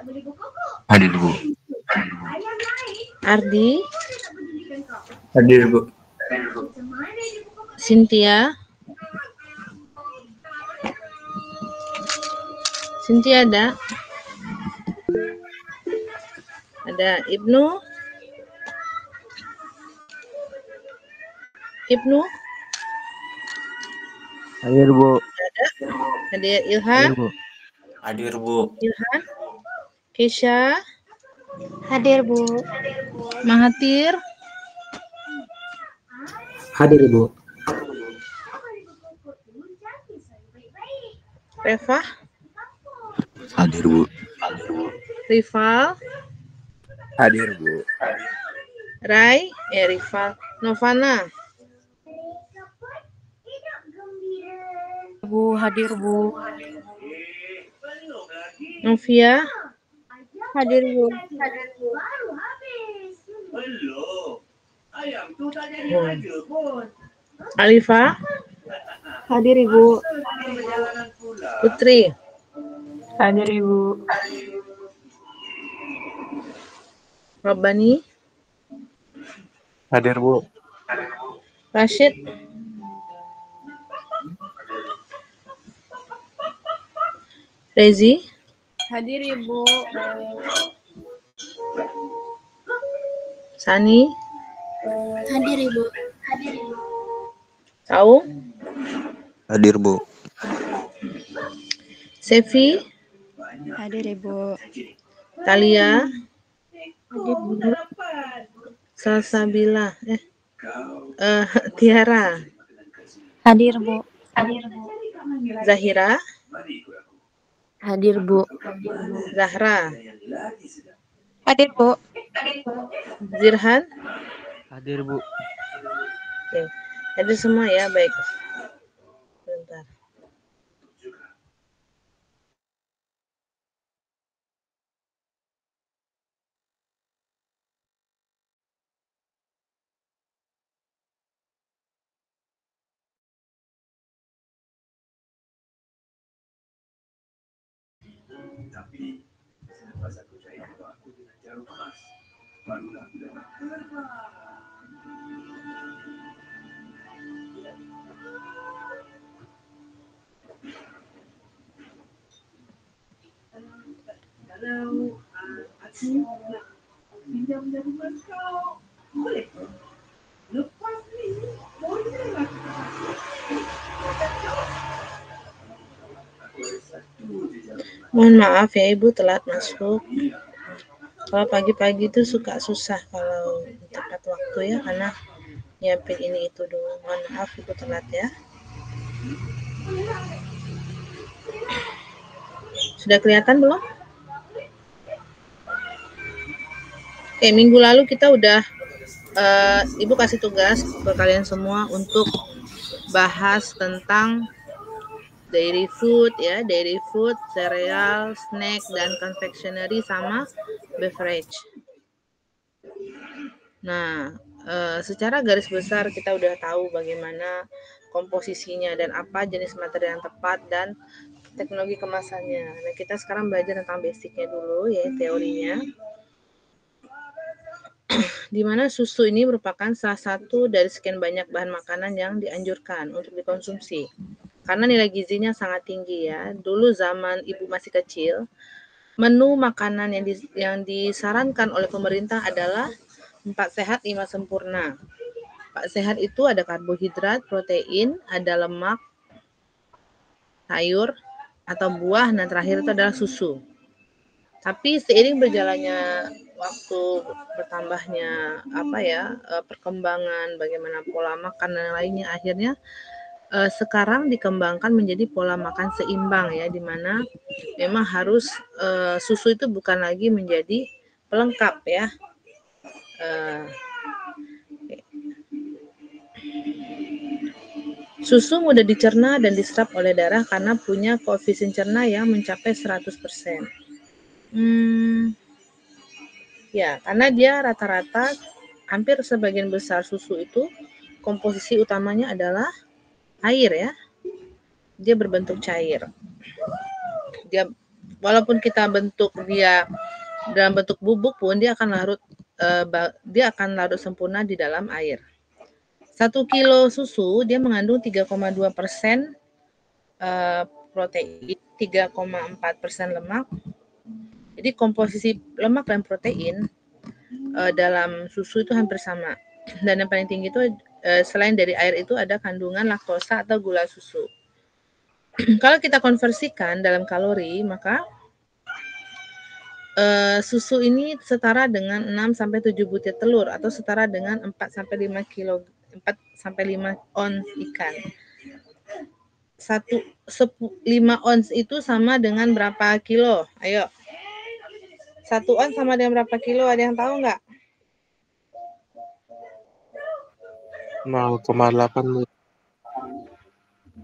Hadir, Bu. Ardi, Hadir, Bu. Cynthia. Cynthia ada? Ada Ibnu? Ibnu? Hadir, Bu. Ada? Ada Ilhan? Hadir, Bu. Hadir, Bu. Ilhan? Keisha? Hadir, Bu. Mahathir? Hadir, Bu. Reva? Hadir, Bu. Rival? Hadir, Bu. Rai? Rival. Novana? Bu, hadir, Bu. Novia? Hadir, Bu. Alifa? Hadir, Ibu. Putri? Hadir, Ibu. Rabbani? Hadir, Bu. Rashid? Rezi? Hadir, Ibu. Sani? Hadir, Ibu. Tahu? Hadir, Bu. Sevi? Hadir, Ibu. Talia? Hadir, Bu. Salsabila? Tiara? Hadir, Bu. Zahira? Hadir, Bu. Zahra? Hadir, Bu. Zirhan? Hadir, Bu. Oke. Hadir semua ya, baik. Bentar. Mohon maaf ya Ibu telat masuk. Kalau pagi-pagi itu suka susah kalau tepat waktu ya, karena nyiapin ini itu dulu. Mohon maaf Ibu telat ya. Sudah kelihatan belum? Oke, minggu lalu kita udah Ibu kasih tugas ke kalian semua untuk bahas tentang dairy food ya, dairy food, cereal, snack, dan confectionery sama beverage. Nah, secara garis besar kita udah tahu bagaimana komposisinya dan apa jenis materi yang tepat dan teknologi kemasannya. Nah, kita sekarang belajar tentang basicnya dulu ya, teorinya. Di mana susu ini merupakan salah satu dari sekian banyak bahan makanan yang dianjurkan untuk dikonsumsi. Karena nilai gizinya sangat tinggi ya. Dulu zaman Ibu masih kecil, menu makanan yang disarankan oleh pemerintah adalah 4 sehat 5 sempurna. 4 sehat itu ada karbohidrat, protein, ada lemak, sayur atau buah, dan terakhir itu adalah susu. Tapi seiring berjalannya waktu, bertambahnya perkembangan bagaimana pola makan dan lainnya, akhirnya sekarang dikembangkan menjadi pola makan seimbang ya, di mana memang harus susu itu bukan lagi menjadi pelengkap ya. Susu mudah dicerna dan diserap oleh darah karena punya koefisien cerna yang mencapai 100%. Ya, karena dia rata-rata hampir sebagian besar susu itu komposisi utamanya adalah air ya. Dia berbentuk cair. Dia walaupun kita bentuk dia dalam bentuk bubuk pun dia akan larut sempurna di dalam air. 1 kilo susu dia mengandung 3,2% protein, 3,4% lemak. Jadi komposisi lemak dan protein dalam susu itu hampir sama. Dan yang paling tinggi itu selain dari air itu ada kandungan laktosa atau gula susu. Kalau kita konversikan dalam kalori, maka susu ini setara dengan 6-7 butir telur atau setara dengan 4-5 ons ikan. 5 ons itu sama dengan berapa kilo? Ayo. 1 ons sama dengan berapa kilo? Ada yang tahu nggak? 0,8 Bu.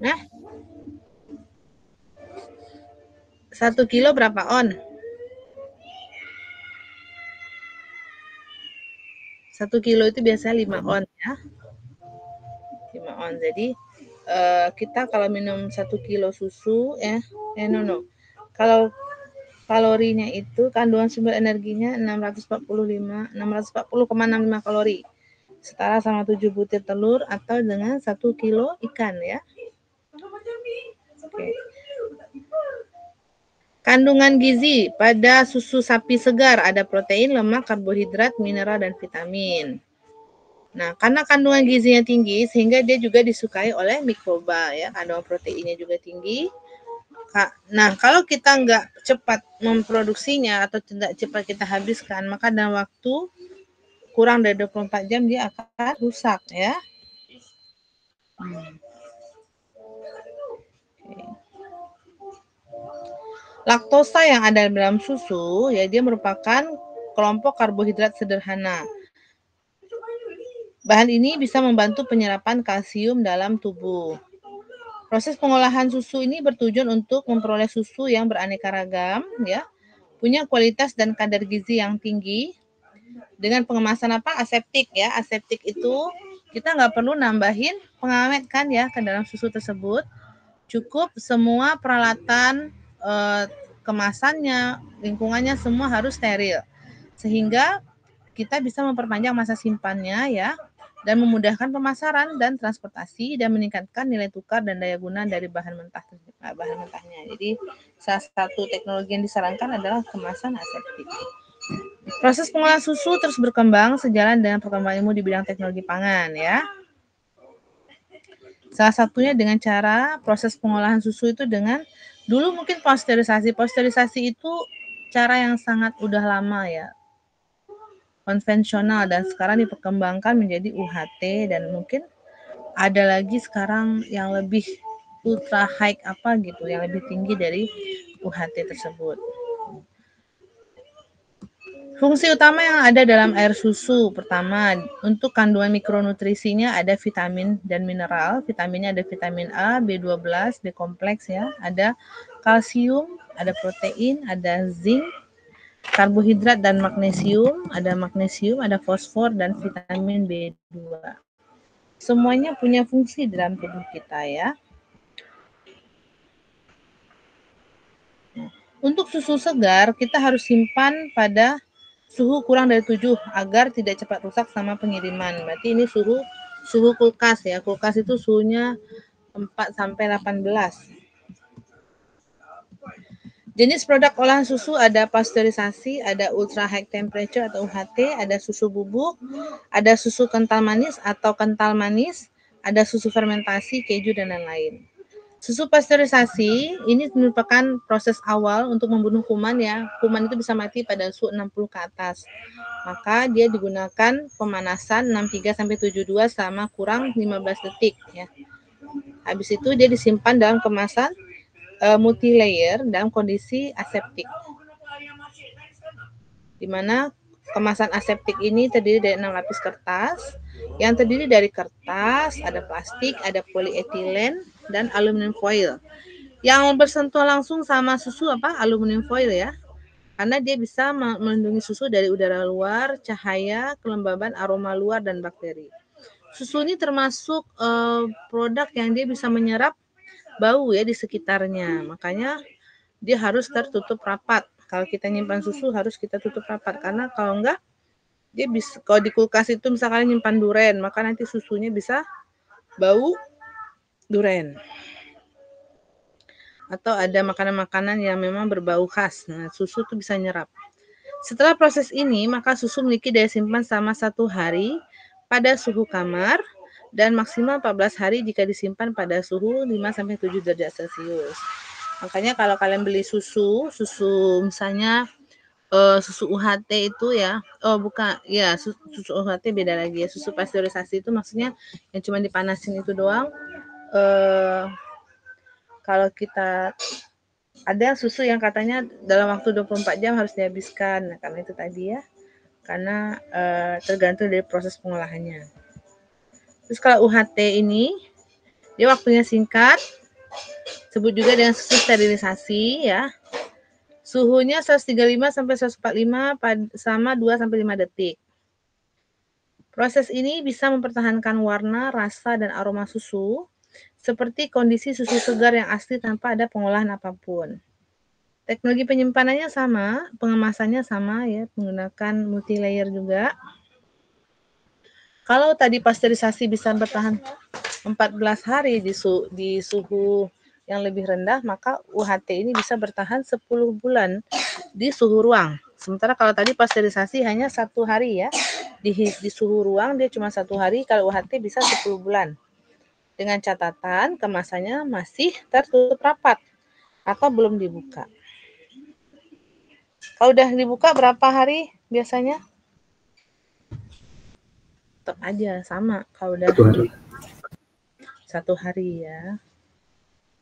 Nah, 1 kilo berapa on? 1 kilo itu biasanya 5 on ya. 5 on. Jadi kita kalau minum 1 kilo susu Kalau kalorinya itu kandungan sumber energinya 640,65 kalori. Setara sama 7 butir telur atau dengan 1 kilo ikan ya. Oke. Kandungan gizi pada susu sapi segar ada protein, lemak, karbohidrat, mineral, dan vitamin. Nah, karena kandungan gizinya tinggi sehingga dia juga disukai oleh mikroba ya. Kandungan proteinnya juga tinggi. Nah, kalau kita nggak cepat memproduksinya atau tidak cepat kita habiskan, maka dalam waktu kurang dari 24 jam dia akan rusak ya. Laktosa yang ada dalam susu ya dia merupakan kelompok karbohidrat sederhana. Bahan ini bisa membantu penyerapan kalsium dalam tubuh. Proses pengolahan susu ini bertujuan untuk memperoleh susu yang beraneka ragam ya, punya kualitas dan kadar gizi yang tinggi dengan pengemasan aseptik ya. Aseptik itu kita nggak perlu nambahin pengawet kan ya ke dalam susu tersebut. Cukup semua peralatan kemasannya, lingkungannya semua harus steril. Sehingga kita bisa memperpanjang masa simpannya ya dan memudahkan pemasaran dan transportasi dan meningkatkan nilai tukar dan daya guna dari bahan mentahnya. Jadi salah satu teknologi yang disarankan adalah kemasan aseptik. Proses pengolahan susu terus berkembang sejalan dengan perkembangan ilmu di bidang teknologi pangan ya. Salah satunya dengan cara proses pengolahan susu itu dengan dulu mungkin pasteurisasi. Pasteurisasi itu cara yang sangat udah lama ya, konvensional, dan sekarang diperkembangkan menjadi UHT dan mungkin ada lagi sekarang yang lebih ultra high yang lebih tinggi dari UHT tersebut. Fungsi utama yang ada dalam air susu, pertama untuk kandungan mikronutrisinya ada vitamin dan mineral. Vitaminnya ada vitamin A, B12, B kompleks ya, ada kalsium, ada protein, ada zinc, karbohidrat dan magnesium, ada fosfor dan vitamin B2. Semuanya punya fungsi dalam tubuh kita ya. Untuk susu segar kita harus simpan pada suhu kurang dari 7 agar tidak cepat rusak sama pengiriman. Berarti ini suhu kulkas ya. Kulkas itu suhunya 4-18. Jenis produk olahan susu ada pasteurisasi, ada ultra high temperature atau UHT, ada susu bubuk, ada susu kental manis atau kental manis, ada susu fermentasi, keju, dan lain-lain. Susu pasteurisasi ini merupakan proses awal untuk membunuh kuman ya. Kuman itu bisa mati pada suhu 60 ke atas. Maka dia digunakan pemanasan 63-72 selama kurang 15 detik ya. Habis itu dia disimpan dalam kemasan multi-layer dalam kondisi aseptik. Di mana kemasan aseptik ini terdiri dari 6 lapis kertas. Yang terdiri dari kertas, ada plastik, ada polietilen, dan aluminium foil. Yang bersentuh langsung sama susu aluminium foil ya. Karena dia bisa melindungi susu dari udara luar, cahaya, kelembaban, aroma luar, dan bakteri. Susu ini termasuk produk yang dia bisa menyerap bau ya di sekitarnya. Makanya dia harus tertutup rapat. Kalau kita nyimpan susu harus kita tutup rapat, karena kalau enggak dia bisa, kalau di kulkas itu misalkan nyimpan duren, maka nanti susunya bisa bau duren. Atau ada makanan-makanan yang memang berbau khas. Nah, susu itu bisa nyerap. Setelah proses ini, maka susu memiliki daya simpan selama 1 hari pada suhu kamar dan maksimal 14 hari jika disimpan pada suhu 5-7 derajat Celcius. Makanya kalau kalian beli susu misalnya susu UHT itu ya, bukan, ya susu UHT beda lagi ya. Susu pasteurisasi itu maksudnya yang cuma dipanasin itu doang. Kalau kita ada susu yang katanya dalam waktu 24 jam harus dihabiskan. Nah, karena itu tadi ya. Karena tergantung dari proses pengolahannya. Terus kalau UHT ini dia waktunya singkat. Sebut juga dengan susu sterilisasi ya. Suhunya 135 sampai 145 sama 2 sampai 5 detik. Proses ini bisa mempertahankan warna, rasa, dan aroma susu seperti kondisi susu segar yang asli tanpa ada pengolahan apapun. Teknologi penyimpanannya sama, pengemasannya sama ya, menggunakan multi layer juga. Kalau tadi pasteurisasi bisa bertahan 14 hari di suhu yang lebih rendah, maka UHT ini bisa bertahan 10 bulan di suhu ruang. Sementara kalau tadi pasteurisasi hanya 1 hari ya, di suhu ruang dia cuma 1 hari, kalau UHT bisa 10 bulan. Dengan catatan kemasannya masih tertutup rapat atau belum dibuka. Kalau udah dibuka berapa hari biasanya? Tetap aja sama, kalau udah 1 hari ya.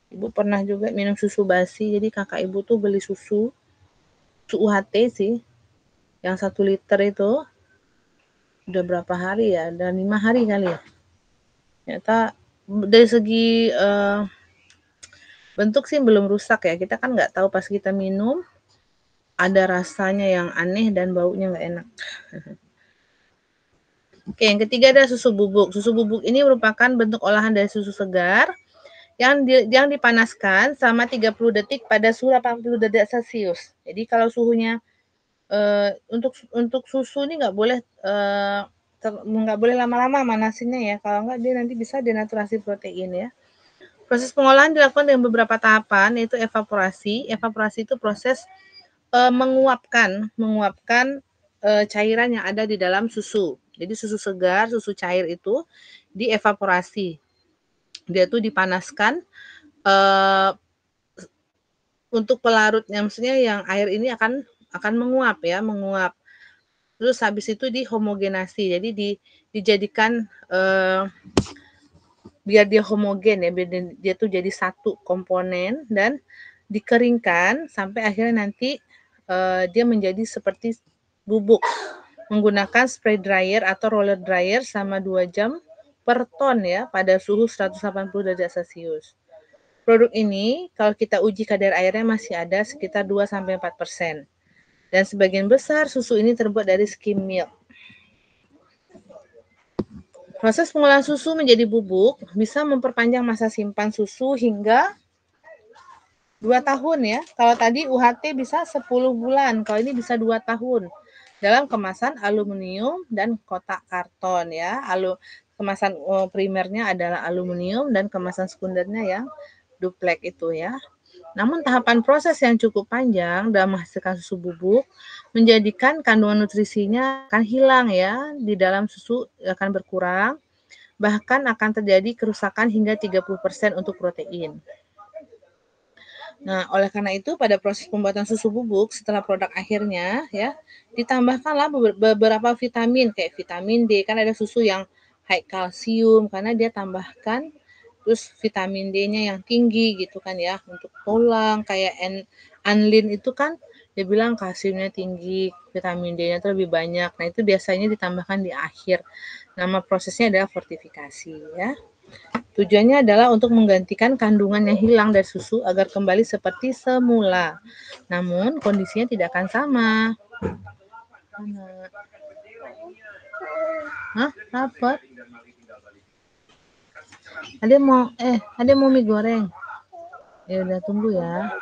Ibu pernah juga minum susu basi, jadi kakak ibu tuh beli susu UHT sih, yang 1 liter itu udah berapa hari ya, udah 5 hari kali ya. Ternyata dari segi bentuk sih belum rusak ya, kita kan nggak tahu pas kita minum ada rasanya yang aneh dan baunya nggak enak. Oke, yang ketiga ada susu bubuk. Susu bubuk ini merupakan bentuk olahan dari susu segar yang dipanaskan selama 30 detik pada suhu 80 derajat Celcius. Jadi kalau suhunya untuk susu ini nggak boleh lama-lama manasinnya ya. Kalau nggak dia nanti bisa denaturasi protein ya. Proses pengolahan dilakukan dengan beberapa tahapan, yaitu evaporasi. Evaporasi itu proses menguapkan cairan yang ada di dalam susu. Jadi susu segar, susu cair itu dievaporasi. Dia tuh dipanaskan untuk pelarutnya, maksudnya yang air ini akan menguap ya, menguap. Terus habis itu dihomogenasi, jadi dijadikan biar dia homogen ya, biar dia tuh jadi satu komponen dan dikeringkan sampai akhirnya nanti dia menjadi seperti bubuk menggunakan spray dryer atau roller dryer selama 2 jam per ton ya pada suhu 180 derajat Celcius. Produk ini kalau kita uji kadar airnya masih ada sekitar 2-4%. Dan sebagian besar susu ini terbuat dari skim milk. Proses pengolahan susu menjadi bubuk bisa memperpanjang masa simpan susu hingga 2 tahun ya. Kalau tadi UHT bisa 10 bulan, kalau ini bisa 2 tahun. Dalam kemasan aluminium dan kotak karton ya. Kemasan primernya adalah aluminium dan kemasan sekundernya yang duplek itu ya. Namun tahapan proses yang cukup panjang dalam menghasilkan susu bubuk menjadikan kandungan nutrisinya akan hilang ya, di dalam susu akan berkurang, bahkan akan terjadi kerusakan hingga 30% untuk protein. Nah, oleh karena itu pada proses pembuatan susu bubuk setelah produk akhirnya ya, ditambahkanlah beberapa vitamin kayak vitamin D, kan ada susu yang high kalsium karena dia tambahkan terus vitamin D-nya yang tinggi gitu kan ya, untuk tulang kayak Anlin itu kan dia bilang kalsiumnya tinggi, vitamin D-nya itu lebih banyak. Nah, itu biasanya ditambahkan di akhir. Nama prosesnya adalah fortifikasi ya. Tujuannya adalah untuk menggantikan kandungan yang hilang dari susu agar kembali seperti semula. Namun kondisinya tidak akan sama. Hah? Apa? Ada mau mie goreng. Ya udah tunggu ya.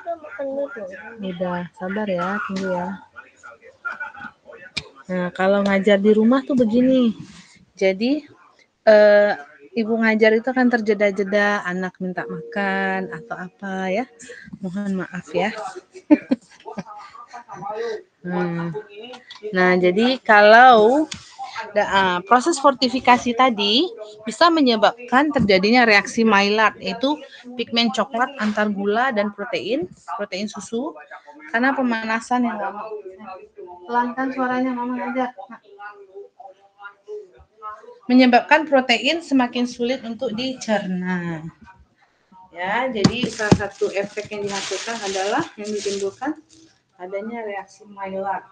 Udah, sabar ya, tunggu ya. Nah, kalau ngajar di rumah tuh begini. Jadi, ibu ngajar itu kan terjeda-jeda anak minta makan atau apa ya. Mohon maaf ya. Nah, jadi kalau proses fortifikasi tadi bisa menyebabkan terjadinya reaksi Maillard, yaitu pigmen coklat antar gula dan protein susu, karena pemanasan yang lama. Pelankan suaranya, Mama ngajar. Menyebabkan protein semakin sulit untuk dicerna. Ya, jadi salah satu efek yang dihasilkan adalah yang ditimbulkan adanya reaksi Maillard.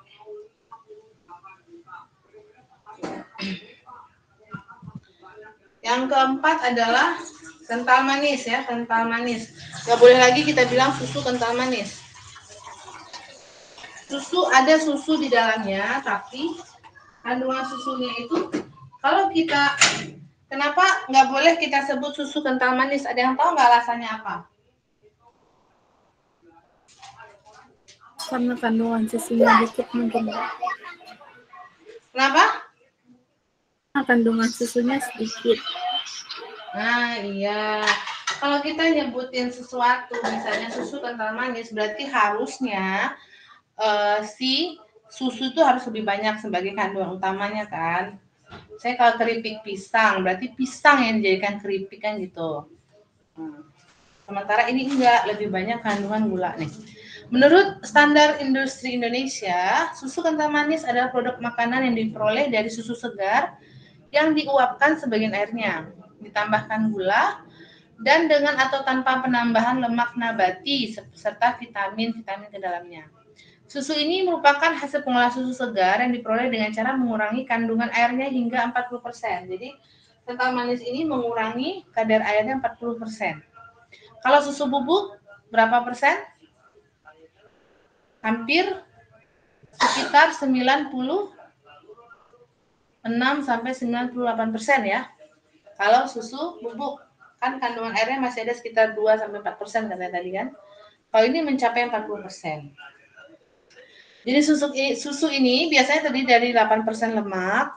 Yang keempat adalah kental manis ya, kental manis. Nggak boleh lagi kita bilang susu kental manis. Susu ada susu di dalamnya, tapi kandungan susunya itu kalau kita, kenapa nggak boleh kita sebut susu kental manis? Ada yang tahu nggak alasannya apa? Karena kandungan susunya dikit mungkin. Kenapa? Kandungan susunya sedikit. Nah, iya. Kalau kita nyebutin sesuatu, misalnya susu kental manis, berarti harusnya si susu itu harus lebih banyak sebagai kandungan utamanya kan. Saya kalau keripik pisang, berarti pisang yang dijadikan keripik kan gitu. Sementara ini enggak, lebih banyak kandungan gula nih. Menurut standar industri Indonesia, susu kental manis adalah produk makanan yang diperoleh dari susu segar yang diuapkan sebagian airnya, ditambahkan gula, dan dengan atau tanpa penambahan lemak nabati serta vitamin ke dalamnya. Susu ini merupakan hasil pengolahan susu segar yang diperoleh dengan cara mengurangi kandungan airnya hingga 40%. Jadi, kental manis ini mengurangi kadar airnya 40%. Kalau susu bubuk, berapa persen? Hampir sekitar 96-98% ya. Kalau susu bubuk, kan kandungan airnya masih ada sekitar 2-4% katanya tadi kan. Kalau ini mencapai 40%. Jadi susu ini biasanya terdiri dari 8% lemak,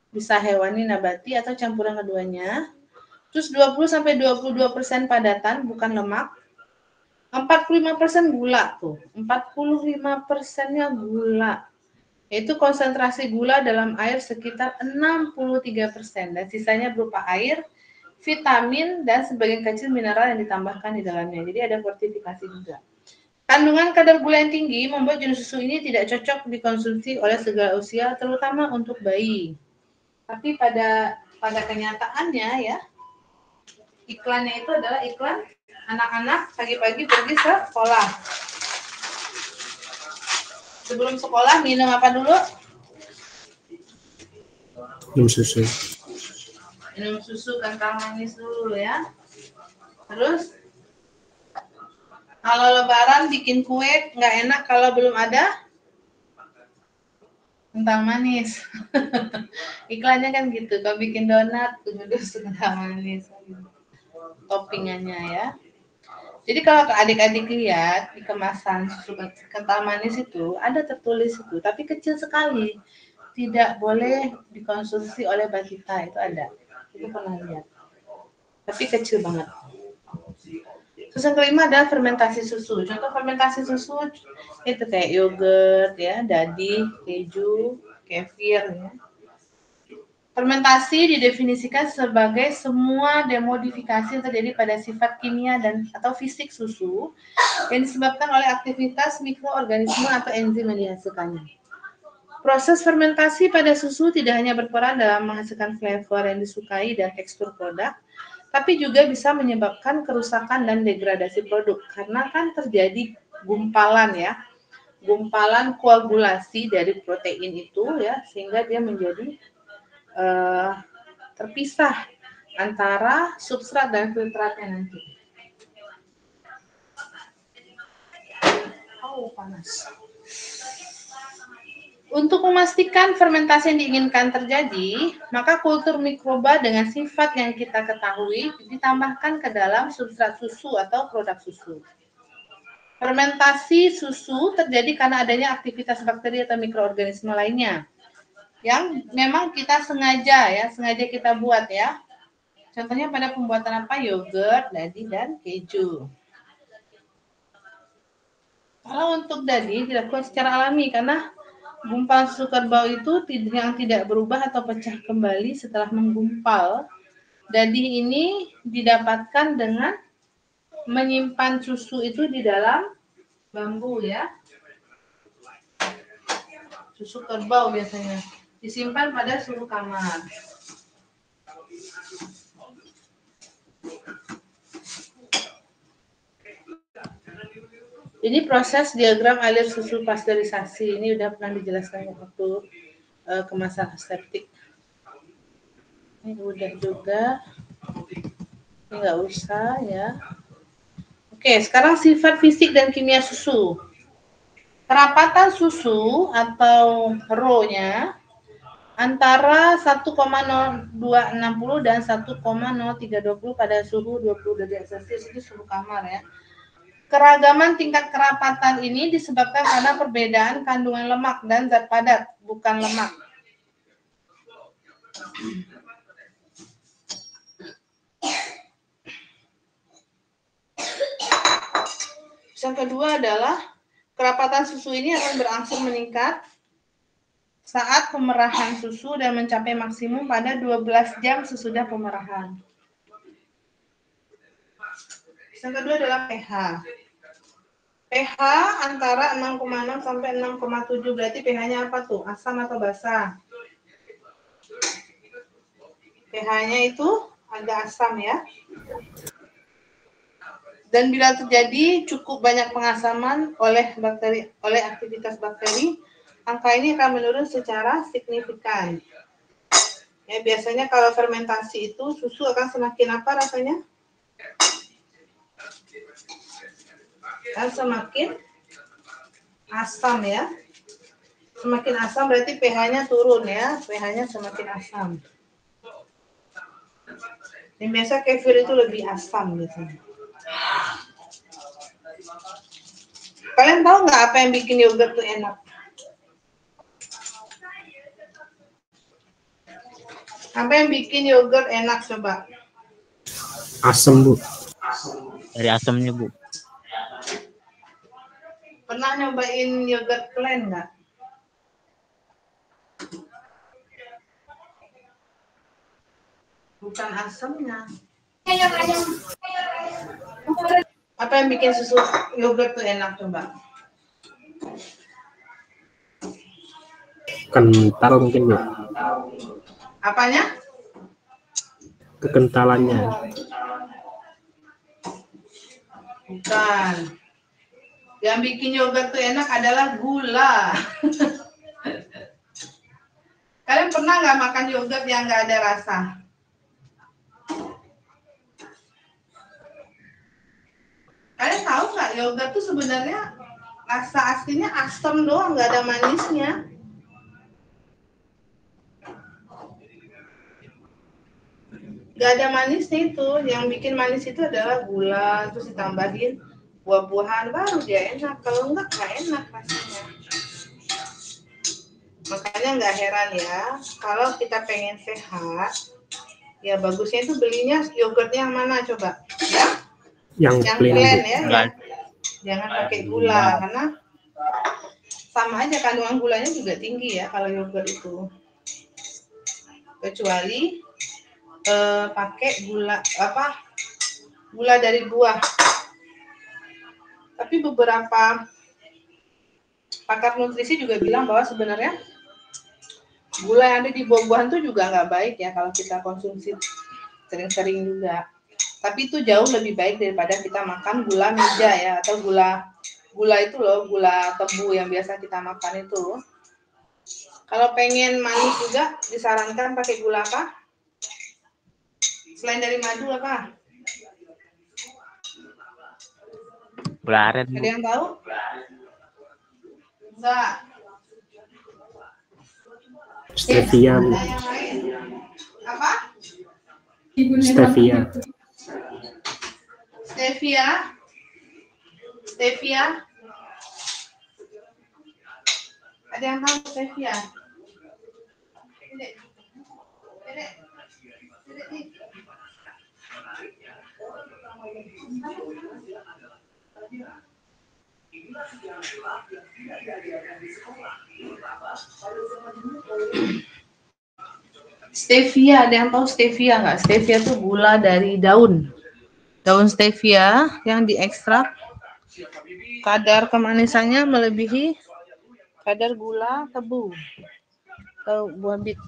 bisa hewani, nabati, atau campuran keduanya. Terus 20-22% padatan, bukan lemak. 45% gula tuh. 45%-nya gula. Yaitu konsentrasi gula dalam air sekitar 63%. Dan sisanya berupa air, vitamin, dan sebagian kecil mineral yang ditambahkan di dalamnya. Jadi ada fortifikasi juga. Kandungan kadar gula yang tinggi membuat jenis susu ini tidak cocok dikonsumsi oleh segala usia, terutama untuk bayi. Tapi pada kenyataannya ya, iklannya itu adalah iklan anak-anak pagi-pagi pergi ke sekolah. Sebelum sekolah minum apa dulu? Minum susu. Minum susu kental manis dulu ya. Terus kalau lebaran bikin kue nggak enak kalau belum ada kental manis. Iklannya kan gitu. Kalau bikin donat, susu kental manis. Toppingannya ya. Jadi kalau adik-adik lihat di kemasan susu kental manis itu ada tertulis itu, tapi kecil sekali. Tidak boleh dikonsumsi oleh balita, itu ada. Itu pernah lihat. Tapi kecil banget. Terus yang kelima adalah fermentasi susu. Contoh fermentasi susu itu kayak yogurt ya, dadi, keju, kefir ya. Fermentasi didefinisikan sebagai semua demodifikasi yang terjadi pada sifat kimia dan atau fisik susu yang disebabkan oleh aktivitas mikroorganisme atau enzim yang dihasilkannya. Proses fermentasi pada susu tidak hanya berperan dalam menghasilkan flavor yang disukai dan tekstur produk, tapi juga bisa menyebabkan kerusakan dan degradasi produk karena kan terjadi gumpalan ya, gumpalan koagulasi dari protein itu ya, sehingga dia menjadi terpisah antara substrat dan filtratnya nanti. Oh, panas. Untuk memastikan fermentasi yang diinginkan terjadi, maka kultur mikroba dengan sifat yang kita ketahui ditambahkan ke dalam substrat susu atau produk susu. Fermentasi susu terjadi karena adanya aktivitas bakteri atau mikroorganisme lainnya yang memang kita sengaja kita buat ya. Contohnya pada pembuatan apa? Yogurt, dadi, dan keju. Kalau untuk dadi dilakukan secara alami karena gumpalan susu kerbau itu yang tidak berubah atau pecah kembali setelah menggumpal. Dadi ini didapatkan dengan menyimpan susu itu di dalam bambu ya. Susu kerbau biasanya disimpan pada suhu kamar. Ini proses diagram alir susu pasteurisasi. Ini udah pernah dijelaskan waktu kemasan aseptik. Ini udah juga. Ini nggak usah ya. Oke, sekarang sifat fisik dan kimia susu. Kerapatan susu atau rho-nya antara 1,0260 dan 1,0320 pada suhu 20 derajat Celcius, itu suhu kamar ya. Keragaman tingkat kerapatan ini disebabkan karena perbedaan kandungan lemak dan zat padat, bukan lemak. Yang kedua adalah kerapatan susu ini akan berangsur meningkat saat pemerahan susu dan mencapai maksimum pada 12 jam sesudah pemerahan. Yang kedua adalah pH. pH antara 6,6 sampai 6,7, berarti pH-nya apa tuh? Asam atau basa? pH-nya itu agak asam ya. Dan bila terjadi cukup banyak pengasaman oleh aktivitas bakteri, angka ini akan menurun secara signifikan. Ya, biasanya kalau fermentasi itu susu akan semakin apa rasanya? Dan semakin asam ya. Semakin asam berarti pH-nya turun ya. pH-nya semakin asam. Dan biasa kefir itu lebih asam biasanya. Kalian tahu nggak apa yang bikin yogurt tuh enak? Apa yang bikin yogurt enak coba? Asam, Bu. Dari asamnya, Bu. Pernah nyobain yogurt plain nggak? Bukan asamnya. Apa yang bikin susu yogurt tuh enak coba? Kental mungkin, Bu. Apanya? Kekentalannya. Bukan. Yang bikin yogurt tuh enak adalah gula. Kalian pernah nggak makan yogurt yang nggak ada rasa? Kalian tahu nggak yogurt tuh sebenarnya rasa aslinya asam doang, nggak ada manisnya. Nggak ada manisnya itu. Yang bikin manis itu adalah gula, terus ditambahin buah-buahan, baru dia enak. Kalau nggak enak rasanya. Makanya nggak heran ya, kalau kita pengen sehat, ya bagusnya itu belinya yogurtnya yang mana coba? Ya? Yang plain ya. Jangan pakai gula, karena sama aja kandungan gulanya juga tinggi ya kalau yogurt itu. Kecuali pakai gula dari buah. Tapi beberapa pakar nutrisi juga bilang bahwa sebenarnya gula yang ada di buah-buahan itu juga nggak baik ya kalau kita konsumsi sering-sering juga. Tapi itu jauh lebih baik daripada kita makan gula meja ya, atau gula itu loh, gula tebu yang biasa kita makan itu. Kalau pengen manis juga disarankan pakai gula apa? Selain dari madu apa? Gula aren. Ada yang tahu? Enggak. Stevia. Ada yang lain? Apa? Stevia. Stevia. Stevia? Ada yang tahu stevia? Stevia, ada yang tahu stevia nggak? Stevia itu gula dari daun. Daun stevia yang diekstrak, kadar kemanisannya melebihi kadar gula tebu atau buah bit.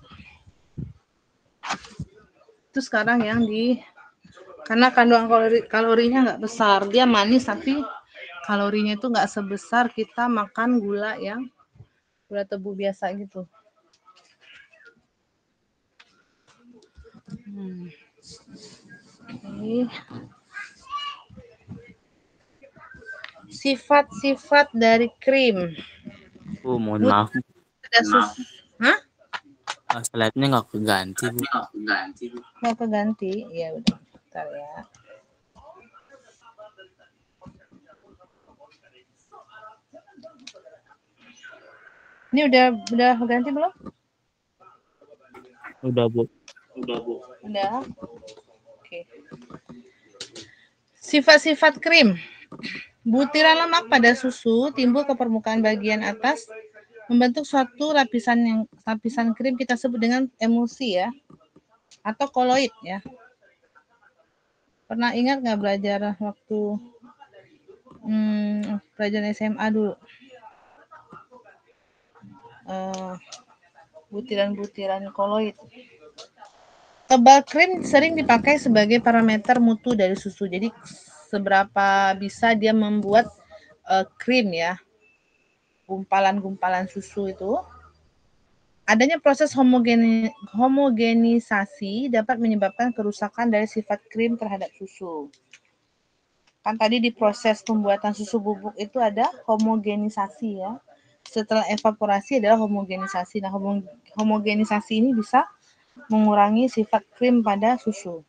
Itu sekarang yang karena kandungan kalorinya nggak besar, dia manis tapi kalorinya itu nggak sebesar kita makan gula tebu biasa gitu. Ini sifat-sifat dari krim. Mohon maaf. Ada susu. Hah? Slide-nya nggak keganti, Bu. Nggak keganti? Ya udah. Bentar ya. Ini udah ganti belum? Udah, Bu. Udah. Oke. Sifat-sifat krim. Butiran lemak pada susu timbul ke permukaan bagian atas membentuk suatu lapisan krim kita sebut dengan emulsi ya, atau koloid ya. Pernah ingat nggak belajar waktu pelajaran SMA dulu? Butiran-butiran koloid. Tebal krim sering dipakai sebagai parameter mutu dari susu. Jadi seberapa bisa dia membuat krim ya, gumpalan-gumpalan susu itu. Adanya proses homogenisasi dapat menyebabkan kerusakan dari sifat krim terhadap susu. Kan tadi di proses pembuatan susu bubuk itu ada homogenisasi ya. Setelah evaporasi adalah homogenisasi. Nah, homogenisasi ini bisa mengurangi sifat krim pada susu.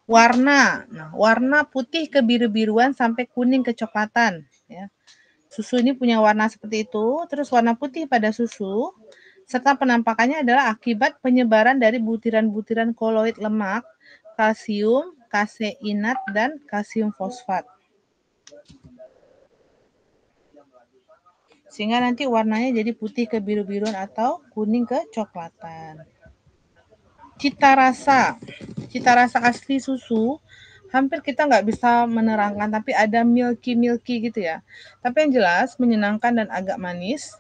Warna, warna putih ke biru-biruan sampai kuning kecoklatan. Ya. Susu ini punya warna seperti itu. Terus warna putih pada susu, serta penampakannya adalah akibat penyebaran dari butiran-butiran koloid lemak, kalsium, kaseinat, dan kalsium fosfat. Sehingga nanti warnanya jadi putih ke biru-biruan atau kuning kecoklatan. Cita rasa asli susu hampir kita nggak bisa menerangkan, tapi ada milky gitu ya. Tapi yang jelas menyenangkan dan agak manis.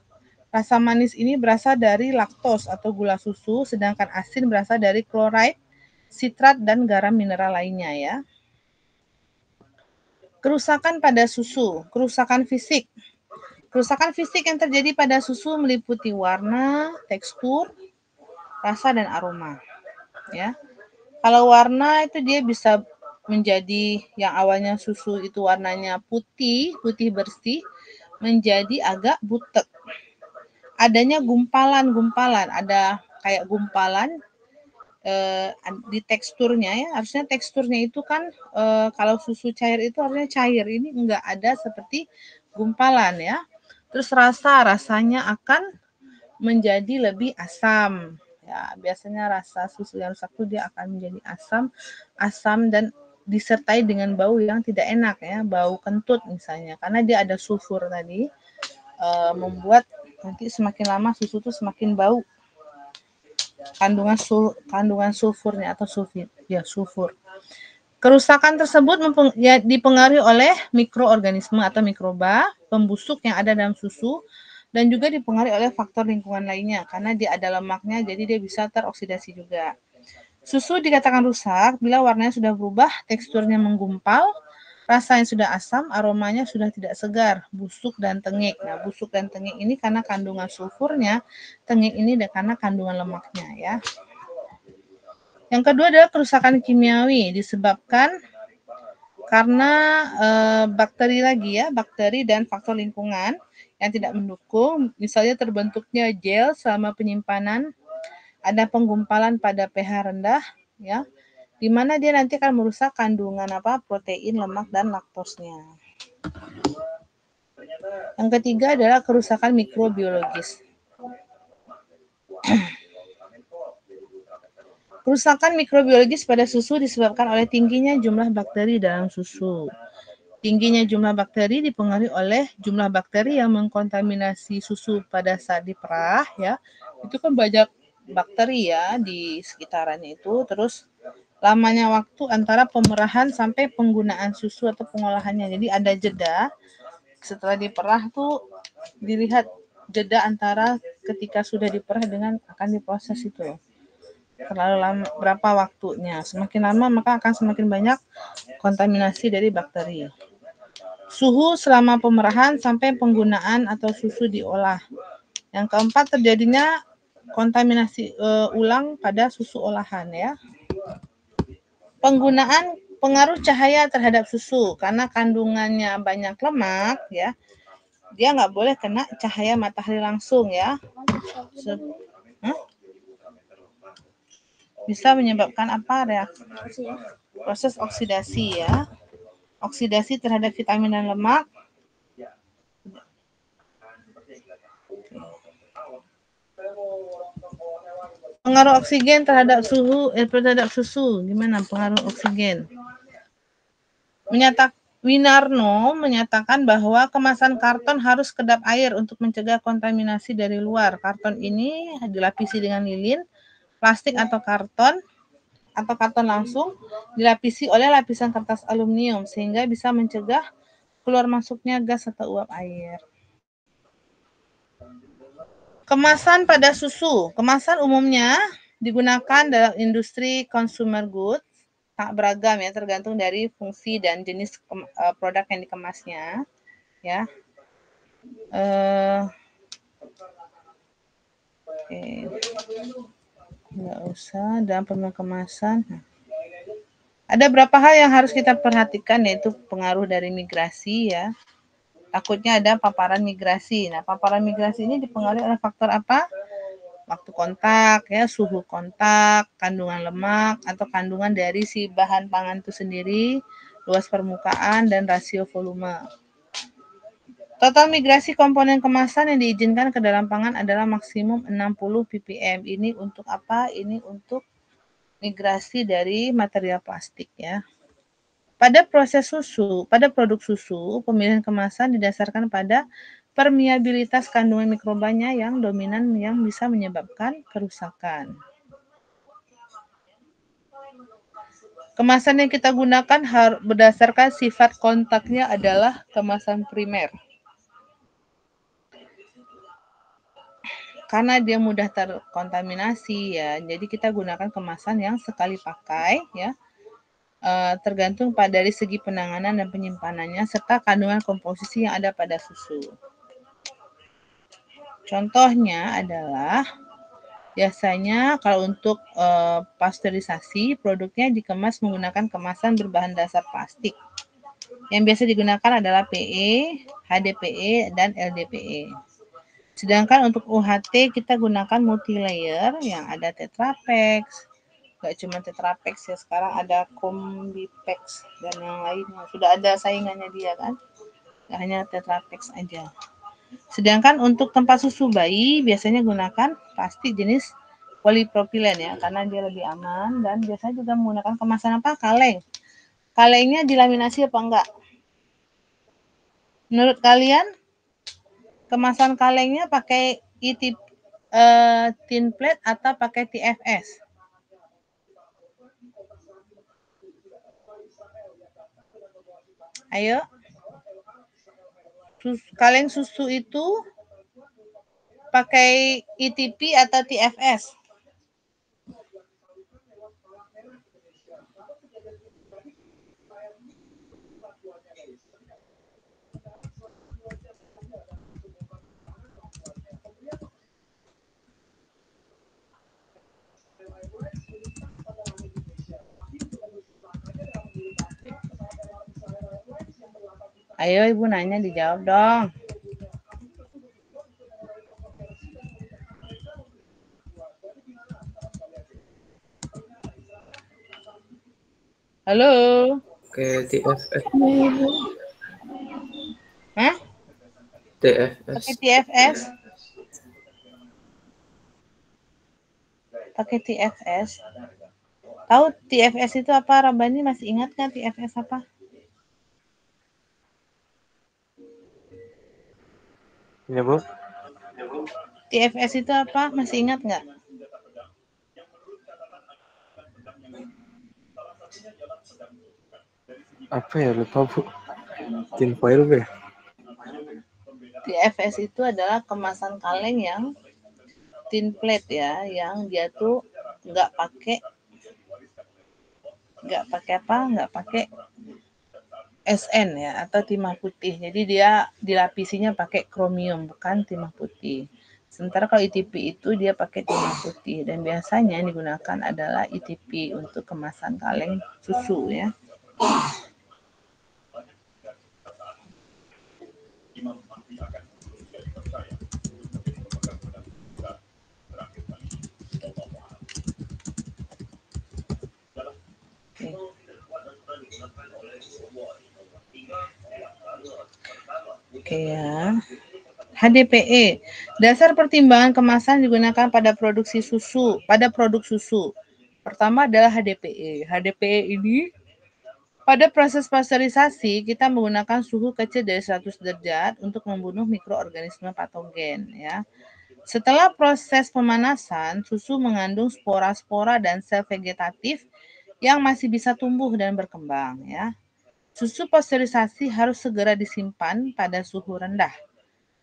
Rasa manis ini berasal dari laktos atau gula susu, sedangkan asin berasal dari klorid, sitrat, dan garam mineral lainnya ya. Kerusakan pada susu, kerusakan fisik. Kerusakan fisik yang terjadi pada susu meliputi warna, tekstur, rasa, dan aroma. Ya, kalau warna itu dia bisa menjadi yang awalnya susu itu warnanya putih bersih menjadi agak butek. Adanya gumpalan, ada kayak gumpalan di teksturnya ya. Harusnya teksturnya itu kan kalau susu cair itu harusnya cair, ini enggak ada seperti gumpalan ya. Terus rasanya akan menjadi lebih asam. Ya, biasanya rasa susu yang rusak itu dia akan menjadi asam dan disertai dengan bau yang tidak enak ya, bau kentut misalnya, karena dia ada sulfur tadi, membuat nanti semakin lama susu itu semakin bau. Kandungan sulfurnya atau sulfur. Kerusakan tersebut dipengaruhi oleh mikroorganisme atau mikroba pembusuk yang ada dalam susu, dan juga dipengaruhi oleh faktor lingkungan lainnya, karena dia ada lemaknya, jadi dia bisa teroksidasi juga. Susu dikatakan rusak bila warnanya sudah berubah, teksturnya menggumpal, rasanya sudah asam, aromanya sudah tidak segar, busuk dan tengik. Nah, busuk dan tengik ini karena kandungan sulfurnya, tengik ini karena kandungan lemaknya ya. Yang kedua adalah kerusakan kimiawi disebabkan karena bakteri dan faktor lingkungan yang tidak mendukung, misalnya terbentuknya gel selama penyimpanan, ada penggumpalan pada pH rendah, ya, di mana dia nanti akan merusak kandungan protein, lemak, dan laktosnya. Yang ketiga adalah kerusakan mikrobiologis. Kerusakan mikrobiologis pada susu disebabkan oleh tingginya jumlah bakteri dalam susu. Tingginya jumlah bakteri dipengaruhi oleh jumlah bakteri yang mengkontaminasi susu pada saat diperah ya. Itu kan banyak bakteri ya di sekitarannya itu. Terus lamanya waktu antara pemerahan sampai penggunaan susu atau pengolahannya. Jadi ada jeda setelah diperah tuh dilihat jeda antara ketika sudah diperah dengan akan diproses itu. Terlalu lama, berapa waktunya. Semakin lama maka akan semakin banyak kontaminasi dari bakteri. Suhu selama pemerahan sampai penggunaan atau susu diolah. Yang keempat, terjadinya kontaminasi ulang pada susu olahan ya. Penggunaan pengaruh cahaya terhadap susu karena kandungannya banyak lemak ya. Dia nggak boleh kena cahaya matahari langsung ya. Bisa menyebabkan apa reaksi? Proses oksidasi ya. Oksidasi terhadap vitamin dan lemak. Pengaruh oksigen terhadap susu. Gimana pengaruh oksigen? Winarno menyatakan bahwa kemasan karton harus kedap air untuk mencegah kontaminasi dari luar. Karton ini dilapisi dengan lilin, plastik atau karton langsung dilapisi oleh lapisan kertas aluminium sehingga bisa mencegah keluar masuknya gas atau uap air. Kemasan pada susu. Kemasan umumnya digunakan dalam industri consumer goods, sangat beragam ya, tergantung dari fungsi dan jenis produk yang dikemasnya ya. Nggak usah dalam pengemasan. Ada berapa hal yang harus kita perhatikan, yaitu pengaruh dari migrasi ya. Takutnya ada paparan migrasi. Nah, paparan migrasi ini dipengaruhi oleh faktor apa? Waktu kontak ya, suhu kontak, kandungan lemak atau kandungan dari si bahan pangan itu sendiri, luas permukaan dan rasio volume. Total migrasi komponen kemasan yang diizinkan ke dalam pangan adalah maksimum 60 ppm. Ini untuk apa? Ini untuk migrasi dari material plastik ya. Pada produk susu, pemilihan kemasan didasarkan pada permeabilitas kandungan mikrobanya yang dominan yang bisa menyebabkan kerusakan. Kemasan yang kita gunakan berdasarkan sifat kontaknya adalah kemasan primer. Karena dia mudah terkontaminasi ya, jadi kita gunakan kemasan yang sekali pakai ya, tergantung dari segi penanganan dan penyimpanannya serta kandungan komposisi yang ada pada susu. Contohnya adalah biasanya kalau untuk pasteurisasi produknya dikemas menggunakan kemasan berbahan dasar plastik. Yang biasa digunakan adalah PE, HDPE, dan LDPE. Sedangkan untuk UHT kita gunakan multi-layer yang ada Tetrapex, nggak cuma Tetrapex ya, sekarang ada Combipex dan yang lainnya. Sudah ada saingannya dia kan, nggak hanya Tetrapex aja. Sedangkan untuk tempat susu bayi biasanya gunakan plastik jenis polipropilen ya, karena dia lebih aman dan biasanya juga menggunakan kemasan apa? Kaleng. Kalengnya dilaminasi apa enggak? Menurut kalian kemasan kalengnya pakai tin plate atau pakai TFS? Ayo. Kaleng susu itu pakai ETP atau TFS? Ayo Ibu nanya, dijawab dong. Halo. Oke, TFS. Hah? Pakai TFS. Pakai TFS. Tahu TFS itu apa, Rabani? Masih ingat kan TFS apa? Ya, Bu. TFS itu apa? Masih ingat nggak? Apa ya, lupa, Bu. Tinfoil, Bu ya? TFS itu adalah kemasan kaleng yang tin plate ya, yang dia tuh nggak pakai SN ya, atau timah putih. Jadi dia dilapisinya pakai kromium, bukan timah putih. Sementara kalau ITP itu dia pakai timah putih, dan biasanya yang digunakan adalah ITP untuk kemasan kaleng susu ya. Oke ya. HDPE. Dasar pertimbangan kemasan digunakan pada produk susu. Pertama adalah HDPE. HDPE ini pada proses pasteurisasi kita menggunakan suhu kecil dari 100 derajat untuk membunuh mikroorganisme patogen ya. Setelah proses pemanasan, susu mengandung spora-spora dan sel vegetatif yang masih bisa tumbuh dan berkembang ya. Susu pasteurisasi harus segera disimpan pada suhu rendah.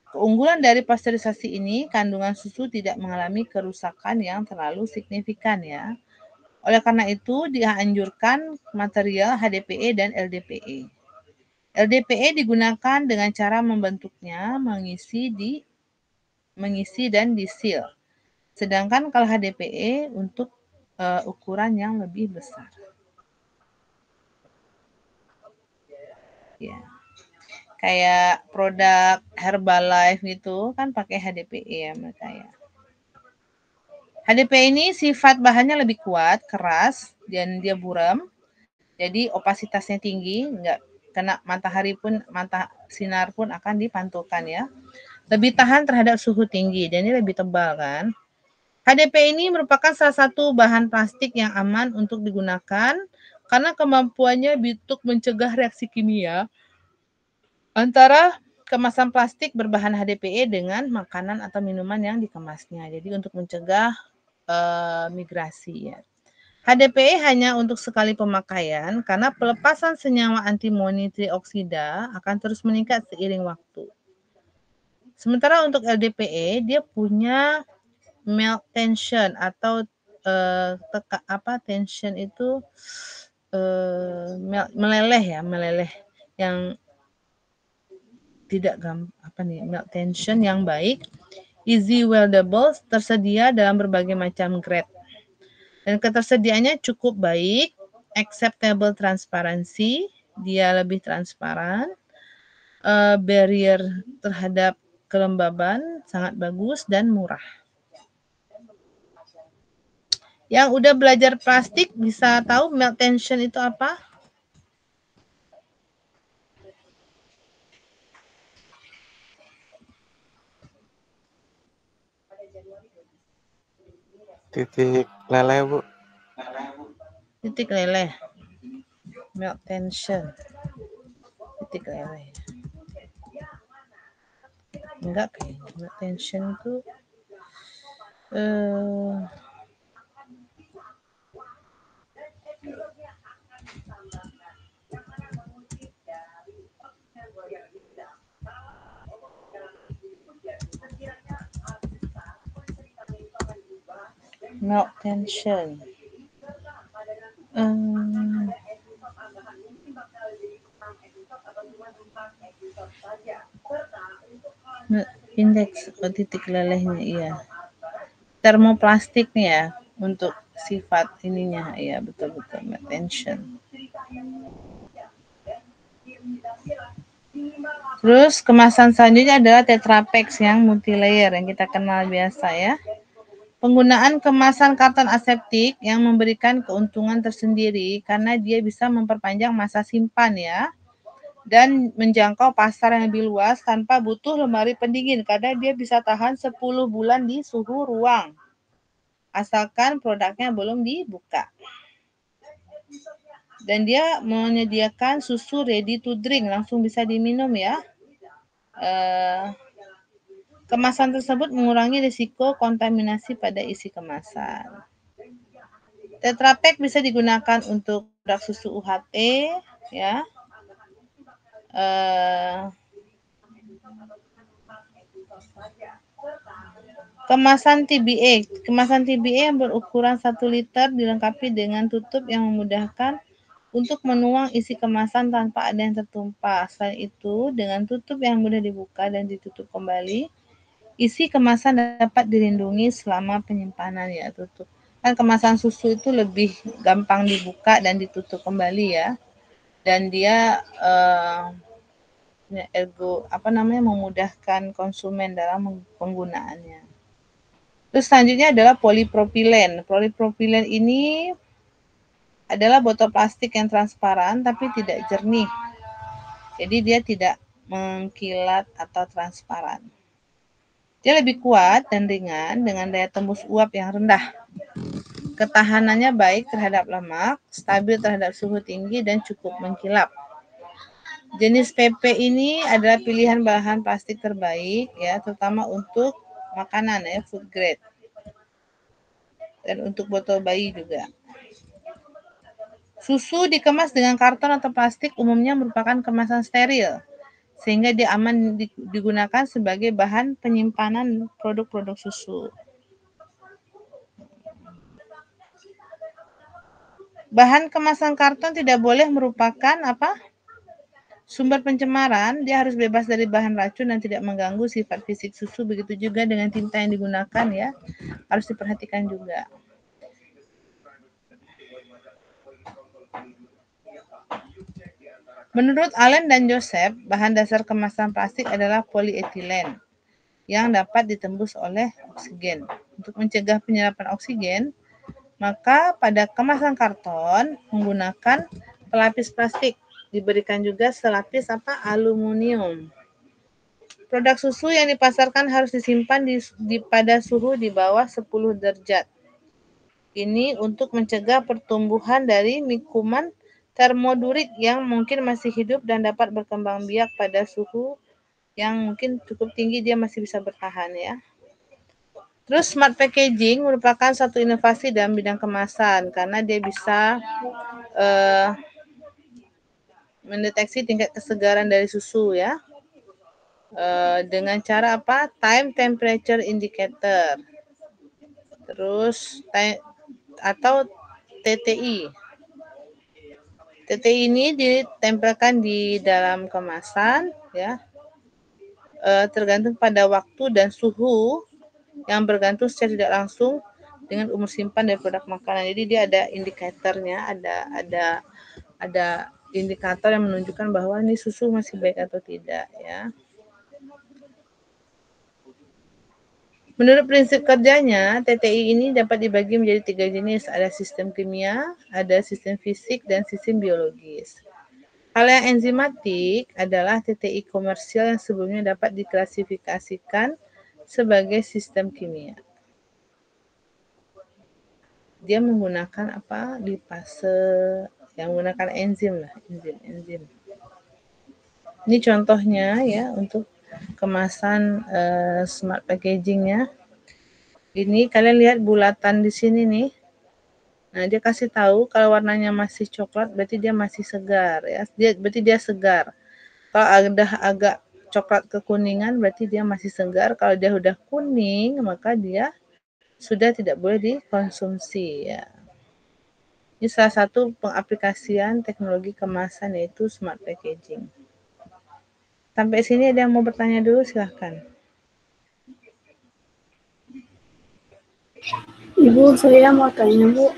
Keunggulan dari pasteurisasi ini, kandungan susu tidak mengalami kerusakan yang terlalu signifikan ya. Oleh karena itu, dianjurkan material HDPE dan LDPE. LDPE digunakan dengan cara membentuknya, mengisi dan disil. Sedangkan kalau HDPE untuk ukuran yang lebih besar. Ya. Kayak produk Herbalife gitu kan pakai HDPE ya mereka ya. HDPE ini sifat bahannya lebih kuat, keras, dan dia buram. Jadi opasitasnya tinggi, nggak kena matahari pun, sinar pun akan dipantulkan ya. Lebih tahan terhadap suhu tinggi, dan ini lebih tebal kan. HDPE ini merupakan salah satu bahan plastik yang aman untuk digunakan karena kemampuannya untuk mencegah reaksi kimia antara kemasan plastik berbahan HDPE dengan makanan atau minuman yang dikemasnya. Jadi untuk mencegah migrasi ya. HDPE hanya untuk sekali pemakaian karena pelepasan senyawa antimoni trioksida akan terus meningkat seiring waktu. Sementara untuk LDPE dia punya melt tension atau tension itu meleleh yang tidak melt tension yang baik, easy weldable, tersedia dalam berbagai macam grade. Dan ketersediaannya cukup baik, acceptable transparansi, dia lebih transparan, barrier terhadap kelembaban sangat bagus dan murah. Yang udah belajar plastik bisa tahu melt tension itu apa? Titik leleh, Bu. Titik leleh. Melt tension. Titik leleh. Enggak kayaknya. Melt tension itu melt tension. Indeks titik lelehnya iya. Termoplastik nih ya untuk sifat ininya ya, betul-betul melt tension. Terus kemasan selanjutnya adalah Tetra Pak yang multilayer yang kita kenal biasa ya. Penggunaan kemasan karton aseptik yang memberikan keuntungan tersendiri karena dia bisa memperpanjang masa simpan ya. dan menjangkau pasar yang lebih luas tanpa butuh lemari pendingin karena dia bisa tahan 10 bulan di suhu ruang asalkan produknya belum dibuka. Dan dia menyediakan susu ready to drink, langsung bisa diminum ya. Kemasan tersebut mengurangi risiko kontaminasi pada isi kemasan. Tetra Pak bisa digunakan untuk produk susu UHT ya. Kemasan TBA. Kemasan TBA yang berukuran 1 liter dilengkapi dengan tutup yang memudahkan untuk menuang isi kemasan tanpa ada yang tertumpah. Selain itu, dengan tutup yang mudah dibuka dan ditutup kembali, isi kemasan dapat dilindungi selama penyimpanan ya. Tutup. Kan kemasan susu itu lebih gampang dibuka dan ditutup kembali ya. Dan dia memudahkan konsumen dalam penggunaannya. Terus selanjutnya adalah polipropilen. Polipropilen ini adalah botol plastik yang transparan tapi tidak jernih. Jadi dia tidak mengkilat atau transparan. Dia lebih kuat dan ringan dengan daya tembus uap yang rendah. Ketahanannya baik terhadap lemak, stabil terhadap suhu tinggi dan cukup mengkilap. Jenis PP ini adalah pilihan bahan plastik terbaik ya, terutama untuk makanan ya, food grade. Dan untuk botol bayi juga. Susu dikemas dengan karton atau plastik umumnya merupakan kemasan steril, sehingga dia aman digunakan sebagai bahan penyimpanan produk-produk susu. Bahan kemasan karton tidak boleh merupakan sumber pencemaran. Dia harus bebas dari bahan racun dan tidak mengganggu sifat fisik susu. Begitu juga dengan tinta yang digunakan ya, harus diperhatikan juga. Menurut Allen dan Joseph, bahan dasar kemasan plastik adalah polietilen yang dapat ditembus oleh oksigen. Untuk mencegah penyerapan oksigen, maka pada kemasan karton menggunakan pelapis plastik. Diberikan juga selapis aluminium. Produk susu yang dipasarkan harus disimpan pada suhu di bawah 10 derajat. Ini untuk mencegah pertumbuhan dari mikuman termodurik yang mungkin masih hidup dan dapat berkembang biak pada suhu yang mungkin cukup tinggi, dia masih bisa bertahan ya. Terus smart packaging merupakan satu inovasi dalam bidang kemasan karena dia bisa mendeteksi tingkat kesegaran dari susu ya. Dengan cara time temperature indicator. Terus atau TTI. TTI ini ditempelkan di dalam kemasan ya. Tergantung pada waktu dan suhu yang bergantung secara tidak langsung dengan umur simpan dari produk makanan. Jadi dia ada indikatornya, ada indikator yang menunjukkan bahwa ini susu masih baik atau tidak ya. Menurut prinsip kerjanya, TTI ini dapat dibagi menjadi 3 jenis. Ada sistem kimia, ada sistem fisik, dan sistem biologis. Hal yang enzimatik adalah TTI komersial yang sebelumnya dapat diklasifikasikan sebagai sistem kimia. Dia menggunakan lipase, yang menggunakan enzim lah, enzim. Ini contohnya ya untuk kemasan smart packaging ya. Ini kalian lihat bulatan di sini nih. Nah, dia kasih tahu kalau warnanya masih coklat berarti dia masih segar ya. Berarti dia segar. Kalau agak coklat kekuningan berarti dia masih segar. Kalau dia udah kuning maka dia sudah tidak boleh dikonsumsi ya. Ini salah satu pengaplikasian teknologi kemasan yaitu smart packaging. Sampai sini ada yang mau bertanya dulu, silahkan. Ibu, saya mau tanya, Bu.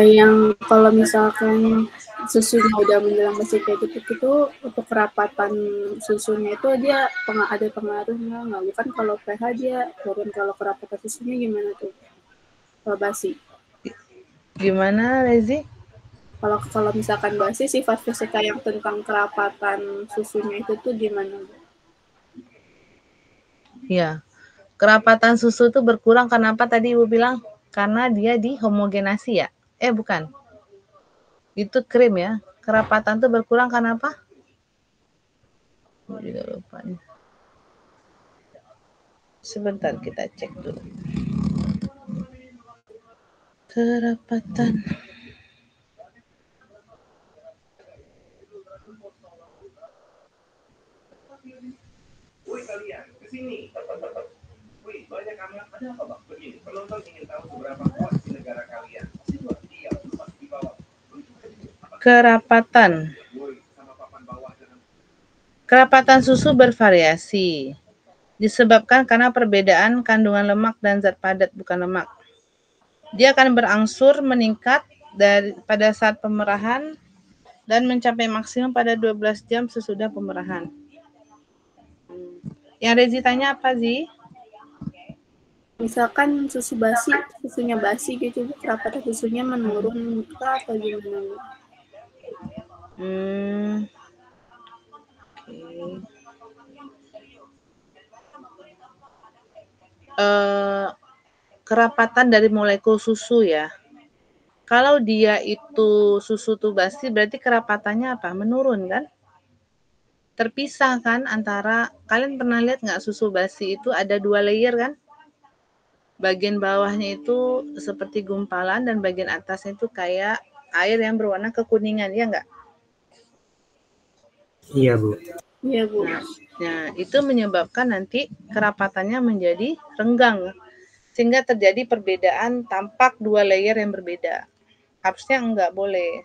Yang kalau misalkan susunya udah menjelang basi kayak gitu, untuk kerapatan susunya itu dia ada pengaruhnya nggak? Bukan kalau pH dia turun, kalau kerapatan susunya gimana tuh? Kalau basi. Gimana, Rezi? Kalau misalkan basi, sifat fisika yang tentang kerapatan susunya itu tuh gimana, Bu? Ya, kerapatan susu itu berkurang karena apa tadi Ibu bilang? Karena dia dihomogenasi ya? Bukan. Itu krim ya. Kerapatan itu berkurang karena apa? Juga lupa nih. Sebentar kita cek dulu. Kerapatan. Woi kalian, kesini. Wih, banyak amat. Ada apa, Bang? Begini, penonton ingin tahu seberapa kuat di negara kalian. Situasi dia pas di bawah. Kerapatan. Kerapatan susu bervariasi. Disebabkan karena perbedaan kandungan lemak dan zat padat, bukan lemak. Dia akan berangsur meningkat pada saat pemerahan dan mencapai maksimum pada 12 jam sesudah pemerahan. Yang Rezi tanya apa, Zi? Misalkan susunya basi gitu, kerapatan susunya menurun kah atau gimana? Kerapatan dari molekul susu ya. Kalau dia itu susu tuh basi, berarti kerapatannya apa? Menurun kan? Terpisah kan antara, kalian pernah lihat nggak susu basi itu ada 2 layer kan? Bagian bawahnya itu seperti gumpalan dan bagian atasnya itu kayak air yang berwarna kekuningan, ya nggak? Iya, Bu. Iya, Bu. Nah, itu menyebabkan nanti kerapatannya menjadi renggang. Sehingga terjadi perbedaan tampak 2 layer yang berbeda. Harusnya enggak boleh.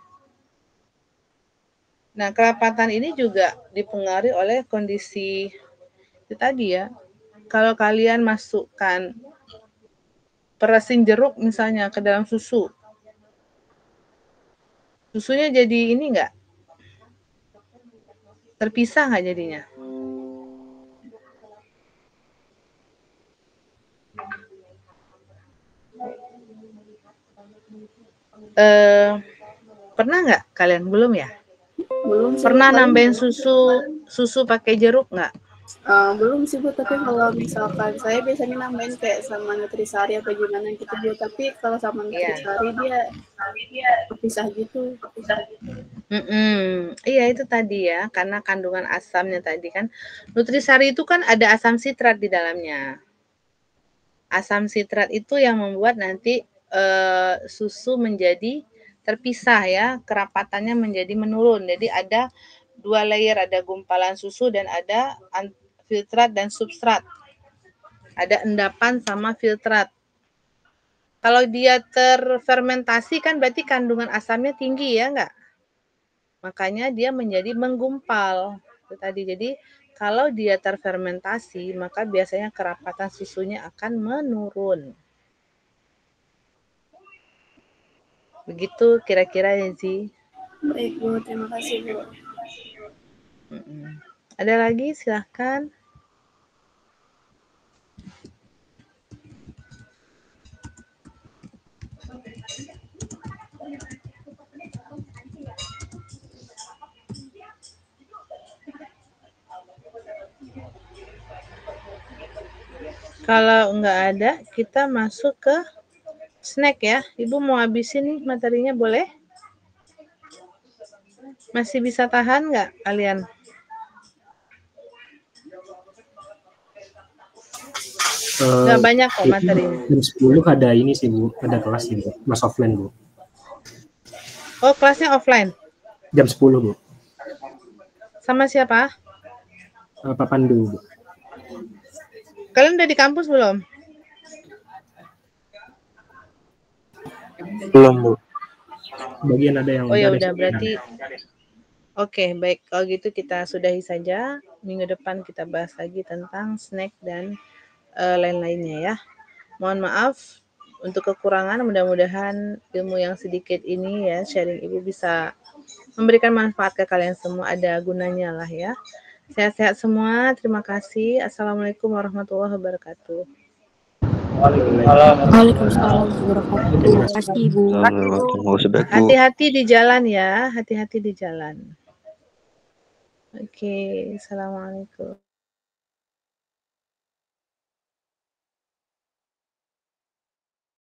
Nah, kerapatan ini juga dipengaruhi oleh kondisi itu tadi ya. Kalau kalian masukkan perasin jeruk misalnya ke dalam susu, susunya jadi ini enggak? Terpisah enggak jadinya? Pernah nggak kalian? Belum ya? Belum sih. Pernah nambahin susu pakai jeruk nggak? Belum sih, Bu, tapi kalau misalkan saya biasanya nambahin kayak sama Nutrisari atau gimana gitu, Bu. Tapi kalau sama Nutrisari dia terpisah gitu. Iya itu tadi ya, karena kandungan asamnya tadi kan. Nutrisari itu kan ada asam sitrat di dalamnya. Asam sitrat itu yang membuat nanti susu menjadi terpisah ya, kerapatannya menjadi menurun. Jadi ada 2 layer, ada gumpalan susu dan ada filtrat dan substrat. Ada endapan sama filtrat. Kalau dia terfermentasi kan berarti kandungan asamnya tinggi ya enggak? Makanya dia menjadi menggumpal. Itu tadi. Jadi kalau dia terfermentasi maka biasanya kerapatan susunya akan menurun. Begitu kira-kira ya, Zi. Baik, Bu. Terima kasih, Bu. Ada lagi? Silahkan. Kalau enggak ada, kita masuk ke snack ya. Ibu mau habisin nih materinya, boleh? Masih bisa tahan nggak kalian? Nggak banyak kok materinya. Jam 10 ada ini sih, Bu. Ada kelas sih, Bu. Mas offline, Bu. Oh, kelasnya offline? Jam 10, Bu. Sama siapa? Pak Pandu, Bu. Kalian udah di kampus belum? Belum, Bu. Bagian ada yang oh ya udah berarti Oke, baik. Kalau gitu kita sudahi saja. Minggu depan kita bahas lagi tentang snack dan lain-lainnya ya. Mohon maaf untuk kekurangan, mudah-mudahan ilmu yang sedikit ini ya, sharing Ibu bisa memberikan manfaat ke kalian semua, ada gunanya lah ya. Sehat-sehat semua, terima kasih. Assalamualaikum warahmatullahi wabarakatuh. Waalaikumsalam warahmatullahi wabarakatuh. Terima kasih Ibu. Hati-hati di jalan ya, hati-hati di jalan. Oke, assalamualaikum.